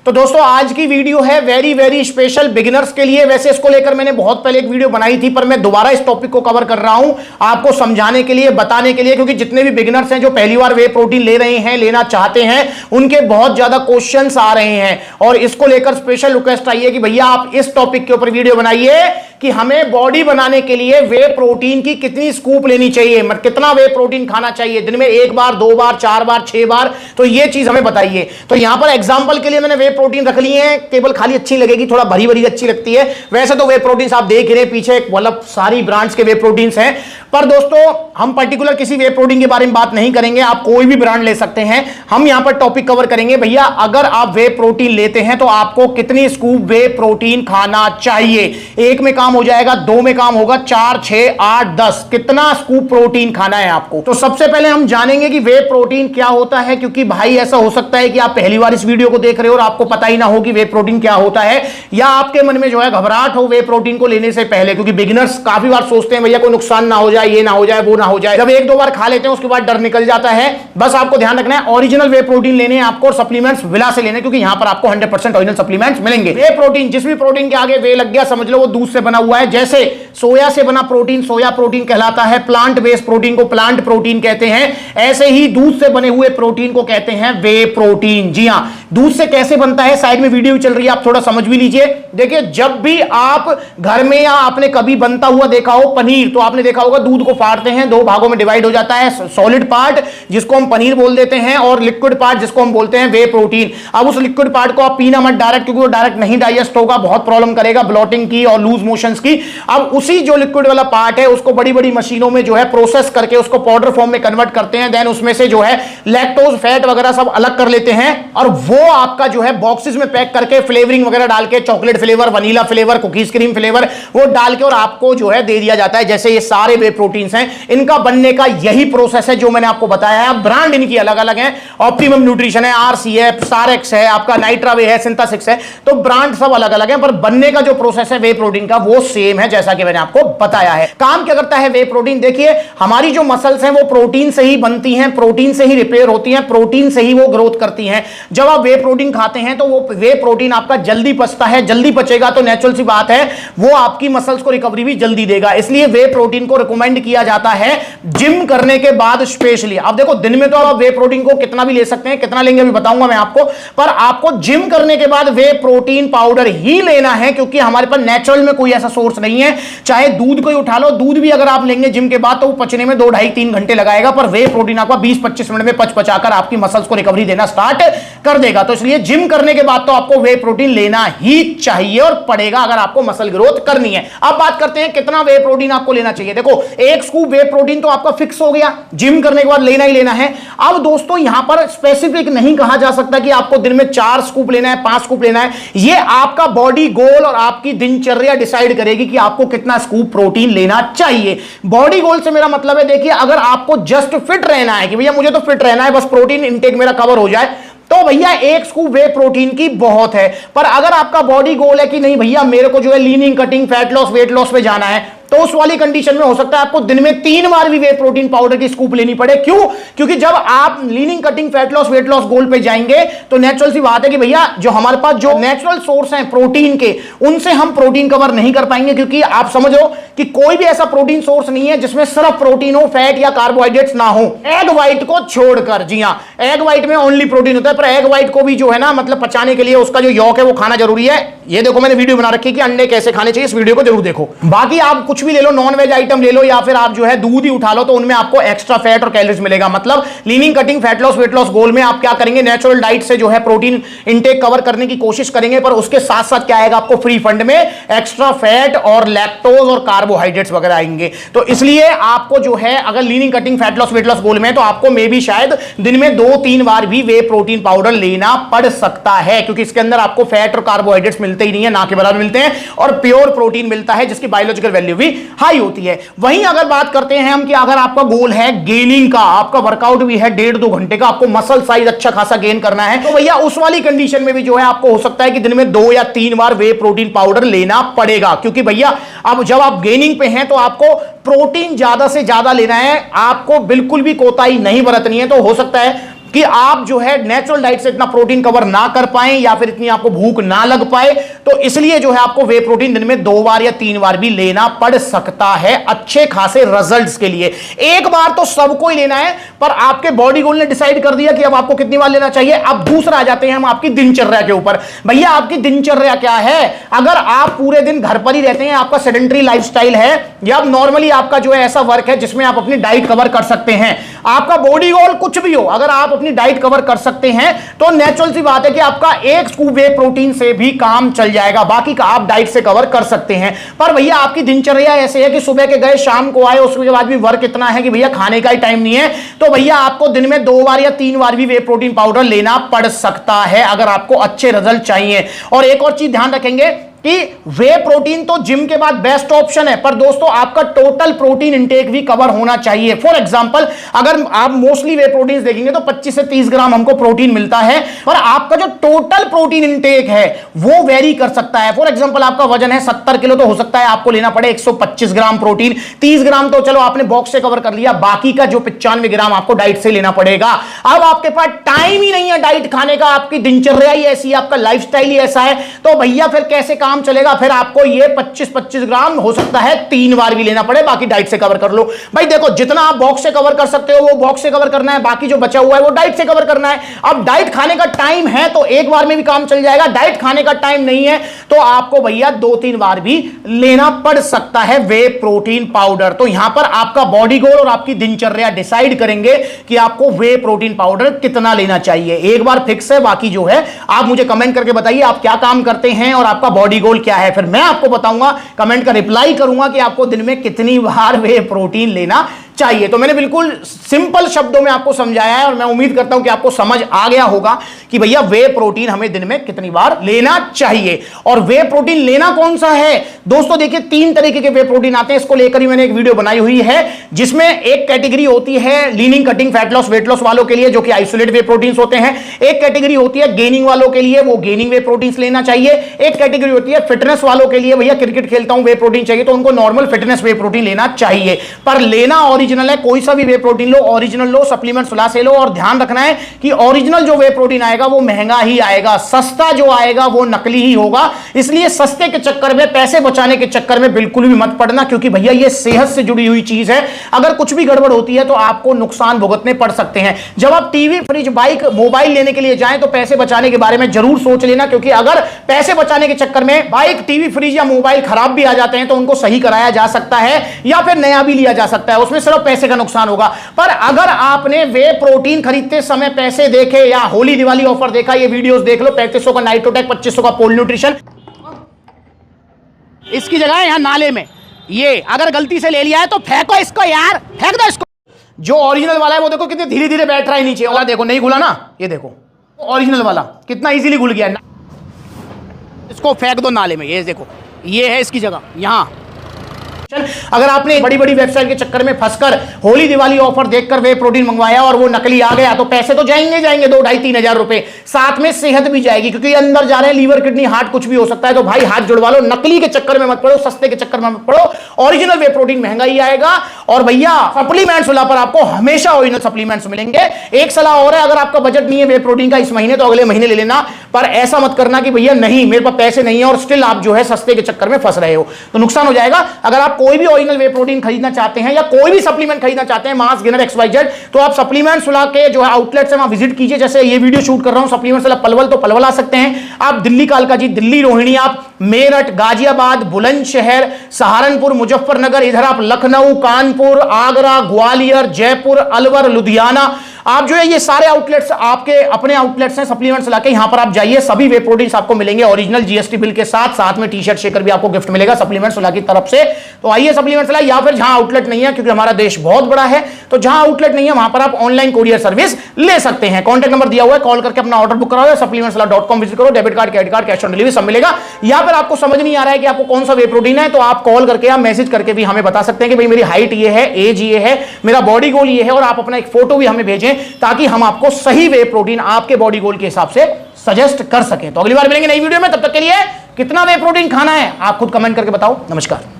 तो दोस्तों आज की वीडियो है वेरी वेरी स्पेशल बिगिनर्स के लिए। वैसे इसको लेकर मैंने बहुत पहले एक वीडियो बनाई थी, पर मैं दोबारा इस टॉपिक को कवर कर रहा हूं आपको समझाने के लिए, बताने के लिए, क्योंकि जितने भी बिगिनर्स हैं जो पहली बार वे प्रोटीन ले रहे हैं, लेना चाहते हैं, उनके बहुत ज्यादा क्वेश्चंस आ रहे हैं और इसको लेकर स्पेशल रिक्वेस्ट आई है कि भैया आप इस टॉपिक के ऊपर वीडियो बनाइए कि हमें बॉडी बनाने के लिए वे प्रोटीन की कितनी स्कूप लेनी चाहिए, मतलब कितना वे प्रोटीन खाना चाहिए, दिन में 1 बार 2 बार 4 बार 6 बार, तो ये चीज हमें बताइए। तो यहां पर एग्जांपल के लिए मैंने वे प्रोटीन रख लिए हैं, केवल खाली अच्छी लगेगी, थोड़ा भरी भरी अच्छी लगती है। वैसे तो वे प्रोटीन आप देख रहे हैं पीछे, मतलब सारी ब्रांड्स के वे प्रोटीन हैं, पर दोस्तों हम पर्टिकुलर किसी वे प्रोटीन के बारे में बात नहीं करेंगे, आप कोई भी ब्रांड ले सकते हैं। हम यहां पर टॉपिक कवर करेंगे भैया अगर आप वे प्रोटीन लेते हैं तो आपको कितनी स्कूप वे प्रोटीन खाना चाहिए। 1 में काम हो जाएगा, 2 में काम होगा, 4 6 8 10 कितना स्कूप प्रोटीन खाना है आपको। तो सबसे पहले हम जानेंगे कि वे प्रोटीन क्या होता है, क्योंकि भाई ऐसा हो सकता है कि आप पहली बार इस वीडियो को देख रहे हो और आपको पता ही ना हो कि वे प्रोटीन क्या होता है, या आपके मन में जो है घबराहट हो वे प्रोटीन को लेने से पहले, क्योंकि बिगिनर्स काफी बार सोचते हैं भैया कोई नुकसान ना हो जाए, ये ना हो जाए, वो ना हो जाए। जब 1-2 बार खा लेते हैं उसके बाद डर निकल जाता है। बस आपको ध्यान रखना है ओरिजिनल वे प्रोटीन लेने हैं आपको और सप्लीमेंट्स विला से लेने, क्योंकि यहां पर आपको 100% ओरिजिनल सप्लीमेंट्स मिलेंगे। वे प्रोटीन, जिस भी प्रोटीन के आगे वे लग गया समझ लो वो दूध से बना हुआ है। जैसे सोया से बना प्रोटीन सोया प्रोटीन कहलाता है, प्लांट बेस्ड प्रोटीन को प्लांट प्रोटीन कहते हैं, ऐसे ही दूध से बने हुए प्रोटीन को कहते हैं वे प्रोटीन। जी हां, दूध से कैसे बनता है साइड में वीडियो चल रही है, आप थोड़ा समझ भी लीजिए। देखिए जब भी आप घर में या आपने कभी बनता हुआ देखा हो पनीर, तो आपने देखा होगा दूध को फाड़ते हैं, 2 भागों में डिवाइड हो जाता है, सॉलिड पार्ट जिसको हम पनीर बोल देते हैं और लिक्विड पार्ट जिसको हम बोलते हैं वे प्रोटीन। अब उस लिक्विड पार्ट को आप पीना मत डायरेक्ट, क्योंकि वो डायरेक्ट नहीं डाइजेस्ट होगा, बहुत प्रॉब्लम करेगा ब्लॉटिंग की और लूज मोशंस की। अब उसी जो लिक्विड वाला पार्ट है उसको बड़ी बड़ी मशीनों में जो है प्रोसेस करके उसको पाउडर फॉर्म में कन्वर्ट करते हैं, देन उसमें से जो है लैक्टोज फैट वगैरह सब अलग कर लेते हैं और वो आपका जो है बॉक्सेस में पैक करके फ्लेवरिंग वगैरह डाल के, chocolate flavour, vanilla flavour, cookies cream flavour, वो डाल के और आपको जो है दे दिया जाता है। जैसे ये सारे वे प्रोटीन्स हैं, इनका बनने का यही प्रोसेस है जो मैंने आपको बताया है। ब्रांड इनकी अलग अलग है, ऑप्टिमम न्यूट्रिशन है, आरसी है, सारेक्स है, आपका नाइट्रावे है, सिंथेसिक्स है, तो ब्रांड सब अलग अलग है, पर बनने का जो प्रोसेस है वे प्रोटीन का वो सेम है, जैसा कि मैंने आपको बताया है। काम क्या करता है वे प्रोटीन, देखिए हमारी जो मसल्स हैं वो प्रोटीन से ही बनती हैं, प्रोटीन से ही रिपेयर होती हैं, प्रोटीन से ही वो ग्रोथ करती हैं। जब आप वे प्रोटीन खाते हैं तो वो वे प्रोटीन आपका जल्दी पचता है, जल्दी पचेगा तो नेचुरल सी बात है वो आपकी मसल्स को रिकवरी भी जल्दी देगा। इसलिए वे प्रोटीन को रिकमेंड किया जाता है जिम करने के बाद स्पेशली। अब देखो दिन में तो आप वे प्रोटीन को कितना भी ले सकते हैं, कितना लेंगे अभी बताऊंगा मैं आपको, पर आपको जिम करने के बाद वे प्रोटीन पाउडर ही लेना है, क्योंकि हमारे पास नेचुरल में कोई ऐसा सोर्स नहीं है। चाहे दूध को ही उठा लो, दूध भी अगर आप लेंगे जिम के बाद तो वो पचने में 2 ढाई 3 घंटे लगाएगा, पर वे प्रोटीन आपको 20-25 मिनट में पचाकर आपकी मसल्स को रिकवरी देना स्टार्ट कर देगा। तो इसलिए जिम करने के बाद तो आपको वे प्रोटीन लेना ही चाहिए और पड़ेगा अगर आपको मसल ग्रोथ करनी है। अब बात करते हैं कितना वे प्रोटीन आपको लेना चाहिए। देखो 1 स्कूप वे प्रोटीन तो आपका फिक्स हो गया, जिम करने के बाद लेना ही लेना है। अब दोस्तों यहां पर स्पेसिफिक नहीं कहा जा सकता कि आपको दिन में 4 स्कूप लेना है, 5 स्कूप लेना है। यह आपका बॉडी गोल और आपकी दिनचर्या डिसाइड करेगी कि आपको कितना स्कूप प्रोटीन लेना चाहिए। बॉडी गोल से मेरा मतलब है, देखिए अगर आपको जस्ट फिट रहना है कि भैया मुझे तो फिट रहना है, बस प्रोटीन इंटेक मेरा कवर हो जाए, तो भैया 1 स्कूप वे प्रोटीन की बहुत है। पर अगर आपका बॉडी गोल है कि नहीं भैया मेरे को जो है leaning, cutting, fat loss, weight loss पे जाना है, तो उस वाली कंडीशन में हो सकता है आपको दिन में 3 बार भी वे प्रोटीन पाउडर की स्कूप लेनी पड़े। क्यों? क्योंकि जब आप leaning, cutting, fat loss, weight loss goal पे जाएंगे तो नेचुरल सी बात है कि भैया जो हमारे पास जो नेचुरल सोर्स हैं प्रोटीन के, उनसे हम प्रोटीन कवर नहीं कर पाएंगे, क्योंकि आप समझो कि कोई भी ऐसा प्रोटीन सोर्स नहीं है जिसमें सिर्फ प्रोटीन हो, फैट या कार्बोहाइड्रेट्स ना हो, एग व्हाइट को छोड़कर। जी हां, एग व्हाइट में ओनली प्रोटीन होता है, पर एग व्हाइट को भी जो है ना मतलब पचाने के लिए उसका जो यॉक है वो खाना जरूरी है। ये देखो मैंने वीडियो बना रखी है कि अंडे कैसे खाने चाहिए, इस वीडियो को जरूर देखो। बाकी आप कुछ भी ले लो, नॉन वेज आइटम ले लो या फिर आप जो है दूध ही उठा लो, तो उनमें आपको एक्स्ट्रा फैट और कैलोरीज मिलेगा। मतलब leaning, cutting, fat loss, weight loss goal में आप क्या करेंगे, नेचुरल डाइट से जो है प्रोटीन इंटेक कवर करने की कोशिश करेंगे, पर उसके साथ साथ क्या आएगा आपको फ्री फंड में एक्स्ट्रा फैट और लैक्टोज और कार्बोहाइड्रेट्स वगैरह आएंगे। तो इसलिए आपको जो है अगर leaning, cutting, fat loss, weight loss goal में, तो आपको मे भी शायद दिन में 2-3 बार भी वे प्रोटीन पाउडर लेना पड़ सकता है, क्योंकि इसके अंदर आपको फैट और कार्बोहाइड्रेट्स मिलते ही नहीं है, ना के बराबर मिलते हैं, और प्योर प्रोटीन मिलता है जिसकी बायोलॉजिकल वैल्यू भी हाई होती है। वहीं अगर बात करते हैं हम कि अगर आपका गोल है गेनिंग का, आपका वर्कआउट भी है 1.5-2 घंटे का, आपको मसल साइज अच्छा खासा गेन करना है, तो भैया उस वाली कंडीशन में भी जो है आपको हो सकता है कि दिन में 2 या 3 बार वे प्रोटीन पाउडर लेना पड़ेगा। क्योंकि भैया अब जब आप गेनिंग पे हैं तो आपको प्रोटीन ज्यादा से ज्यादा लेना है, आपको बिल्कुल भी कोताही नहीं बरतनी है। तो हो सकता है कि आप जो है नेचुरल डाइट से इतना प्रोटीन कवर ना कर पाए या फिर इतनी आपको भूख ना लग पाए, तो इसलिए जो है आपको वे प्रोटीन दिन में 2 बार या 3 बार भी लेना पड़ सकता है अच्छे खासे रिजल्ट्स के लिए। एक बार तो सबको ही लेना है, पर आपके बॉडी गोल ने डिसाइड कर दिया कि अब आपको कितनी बार लेना चाहिए। अब दूसरा आ जाते हैं हम आपकी दिनचर्या के ऊपर। भैया आपकी दिनचर्या क्या है? अगर आप पूरे दिन घर पर ही रहते हैं, आपका सेडेंटरी लाइफस्टाइल है, या नॉर्मली आपका जो है ऐसा वर्क है जिसमें आप अपनी डाइट कवर कर सकते हैं, आपका बॉडी गोल कुछ भी हो, अगर आप अपनी डाइट कवर कर सकते हैं तो नेचुरल सी बात है कि आपका एक स्कूप वे प्रोटीन से भी काम चल जाएगा, बाकी का आप डाइट से कवर कर सकते हैं। पर भैया आपकी दिनचर्या ऐसे है कि सुबह के गए शाम को आए, उसके बाद भी वर्क इतना है कि भैया खाने का ही टाइम नहीं है, तो भैया आपको दिन में 2 बार या 3 बार भी वे प्रोटीन पाउडर लेना पड़ सकता है अगर आपको अच्छे रिजल्ट चाहिए। और एक और चीज ध्यान रखेंगे कि वे प्रोटीन तो जिम के बाद बेस्ट ऑप्शन है, पर दोस्तों आपका टोटल प्रोटीन इंटेक भी कवर होना चाहिए। फॉर एग्जांपल अगर आप मोस्टली वे प्रोटीन देखेंगे तो 25 से 30 ग्राम हमको प्रोटीन मिलता है, और आपका जो टोटल प्रोटीन इंटेक है वो वेरी कर सकता है। फॉर एग्जांपल आपका वजन है 70 किलो, तो हो सकता है आपको लेना पड़े 125 ग्राम प्रोटीन। 30 ग्राम तो चलो आपने बॉक्स से कवर कर लिया, बाकी का जो 95 ग्राम आपको डाइट से लेना पड़ेगा। अब आपके पास टाइम ही नहीं है डाइट खाने का, आपकी दिनचर्या ही ऐसी है, आपका लाइफस्टाइल ही ऐसा है, तो भैया फिर कैसे काम चलेगा? फिर आपको ये 25-25 ग्राम हो सकता है 3 बार भी लेना पड़े, बाकी डाइट से कवर कर लो। भाई देखो, जितना आप बॉक्स से कवर कर सकते हो वो बॉक्स से कवर करना है, बाकी जो बचा हुआ है वो डाइट से कवर करना है। अब डाइट खाने का टाइम है तो एक बार में भी काम चल जाएगा, डाइट खाने का टाइम नहीं है तो आपको भैया 2-3 बार भी लेना पड़ सकता है वे प्रोटीन पाउडर। तो यहां पर आपका बॉडी गोल और आपकी दिनचर्या डिसाइड करेंगे कि आपको वे प्रोटीन पाउडर कितना लेना चाहिए। एक बार फिक्स है, बाकी जो है आप मुझे कमेंट करके बताइए आप क्या काम करते हैं और आपका बॉडी गोल क्या है, फिर मैं आपको बताऊंगा, कमेंट का रिप्लाई करूंगा कि आपको दिन में कितनी बार वे प्रोटीन लेना चाहिए। तो मैंने बिल्कुल सिंपल शब्दों में आपको समझाया है और मैं उम्मीद करता हूं कि आपको समझ आ गया होगा कि भैया वे प्रोटीन हमें दिन में कितनी बार लेना चाहिए। और वे प्रोटीन लेना कौन सा है दोस्तों? देखिए 3 तरीके के वे प्रोटीन आते हैं, इसको लेकर ही मैंने एक वीडियो बनाई हुई है, जिसमें एक कैटेगरी होती है leaning, cutting, fat loss, weight loss वालों के लिए, जो कि आइसोलेट वे प्रोटीन होते हैं। एक कैटेगरी होती है गेनिंग वालों के लिए, वो गेनिंग वे प्रोटीन लेना चाहिए। एक कैटेगरी होती है फिटनेस वालों के लिए, भैया क्रिकेट खेलता हूं वे प्रोटीन चाहिए, तो उनको नॉर्मल फिटनेस वे प्रोटीन लेना चाहिए। पर लेना ओरिजिनल है, कोई सा भी वे प्रोटीन लो, ओरिजिनल लो, सप्लीमेंट सुला से लो। और ध्यान रखना है कि ओरिजिनल जो वे प्रोटीन आएगा वो महंगा ही आएगा, सस्ता जो आएगा वो नकली ही होगा। इसलिए सस्ते के चक्कर में, पैसे बचाने के चक्कर में बिल्कुल भी मत पड़ना, क्योंकि भैया ये सेहत से जुड़ी हुई चीज है। अगर कुछ भी गड़बड़ होती है तो आपको नुकसान भुगतने पड़ सकते हैं। जब आप टीवी, फ्रिज, बाइक, मोबाइल लेने के लिए जाएं तो पैसे बचाने के बारे में जरूर सोच लेना, क्योंकि अगर पैसे बचाने के चक्कर में बाइक, टीवी, फ्रिज या मोबाइल खराब भी आ जाते हैं तो उनको सही कराया जा सकता है या फिर नया भी लिया जा सकता है, उसमें सिर्फ पैसे का नुकसान होगा। पर अगर आपने वे प्रोटीन खरीदते समय पैसे देखे या होली दिवाली ऑफर देखा, ये वीडियोस देख लो, 3500 का नाइट्रोटेक, 2500 का पोल न्यूट्रिशन, इसकी जगह है यहां नाले में। ये अगर गलती से ले लिया है तो फेंको इसको यार, फेंक दो इसको। जो ओरिजिनल वाला है वो देखो कितने धीरे धीरे बैठ रहा है नीचे, और देखो नहीं घुला ना, ये देखो ओरिजिनल वाला कितना इजीली घुल गया ना। इसको फेंक दो नाले में, ये देखो ये है इसकी जगह यहां। अगर आपने बड़ी बड़ी वेबसाइट के चक्कर में फंसकर होली दिवाली ऑफर देखकर वे प्रोटीन मंगवाया और वो नकली आ गया, तो पैसे तो जाएंगे 2-2.5-3 हजार रुपए, साथ में सेहत भी जाएगी, क्योंकि अंदर जा रहे हैं लीवर, किडनी, हार्ट, कुछ भी हो सकता है। तो भाई हाथ जुड़वा लो, नकली के चक्कर में मत पड़ो, सस्ते के चक्कर में मत पड़ो, ओरिजिनल वे प्रोटीन महंगा ही आएगा। और भैया सप्लीमेंट्स वाला पर आपको हमेशा ओरिजिनल सप्लीमेंट्स मिलेंगे। एक सलाह और है, अगर आपका बजट नहीं है वे प्रोटीन का इस महीने तो अगले महीने ले लेना, पर ऐसा मत करना कि भैया नहीं मेरे पास पैसे नहीं है और स्टिल आप जो है सस्ते के चक्कर में फंस रहे हो, तो नुकसान हो जाएगा। अगर आप कोई भी ओरिजिनल वे प्रोटीन खरीदना चाहते हैं या कोई भी सप्लीमेंट खरीदना चाहते हैं, मास गेनर, XYZ, तो आप सप्लीमेंट सुला के जो है आउटलेट से वहां विजिट कीजिए। जैसे ये वीडियो शूट कर रहा हूं सप्लीमेंट सुला पलवल, तो पलवल आ सकते हैं आप, दिल्ली कालका जी, दिल्ली रोहिणी, आप मेरठ, गाजियाबाद, बुलंदशहर, सहारनपुर, मुजफ्फरनगर, इधर आप लखनऊ, कानपुर, आगरा, ग्वालियर, जयपुर, अलवर, लुधियाना, आप जो है ये सारे आउटलेट्स आपके अपने आउटलेट्स हैं सप्लीमेंट्स लाके, यहां पर आप जाइए, सभी वे प्रोटीन्स आपको मिलेंगे ओरिजिनल GST बिल के साथ, साथ में टी-शर्ट शेकर भी आपको गिफ्ट मिलेगा सप्लीमेंट्स ला की तरफ से। तो आइए सप्लीमेंट्स ला, या फिर जहां आउटलेट नहीं है, क्योंकि हमारा देश बहुत बड़ा है, तो जहां आउटलेट नहीं है वहां पर आप ऑनलाइन कोरियर सर्विस ले सकते हैं। कॉन्टैक्ट नंबर दिया हुआ है, कॉल करके अपना ऑर्डर बुक कराओ, supplementsla.com विजिट करो, debit card, credit card, cash on delivery सब मिलेगा। या फिर आपको समझ नहीं आ रहा है कि आपको कौन सा वे प्रोटीन है, तो आप कॉल करके या मैसेज करके भी हमें बता सकते हैं कि भाई मेरी हाइट ये है, एज ये है, मेरा बॉडी गोल ये है, और आप अपना एक फोटो भी हमें भेजें ताकि हम आपको सही वे प्रोटीन आपके बॉडी गोल के हिसाब से सजेस्ट कर सकें। तो अगली बार मिलेंगे नई वीडियो में, तब तक के लिए कितना वे प्रोटीन खाना है आप खुद कमेंट करके बताओ। नमस्कार।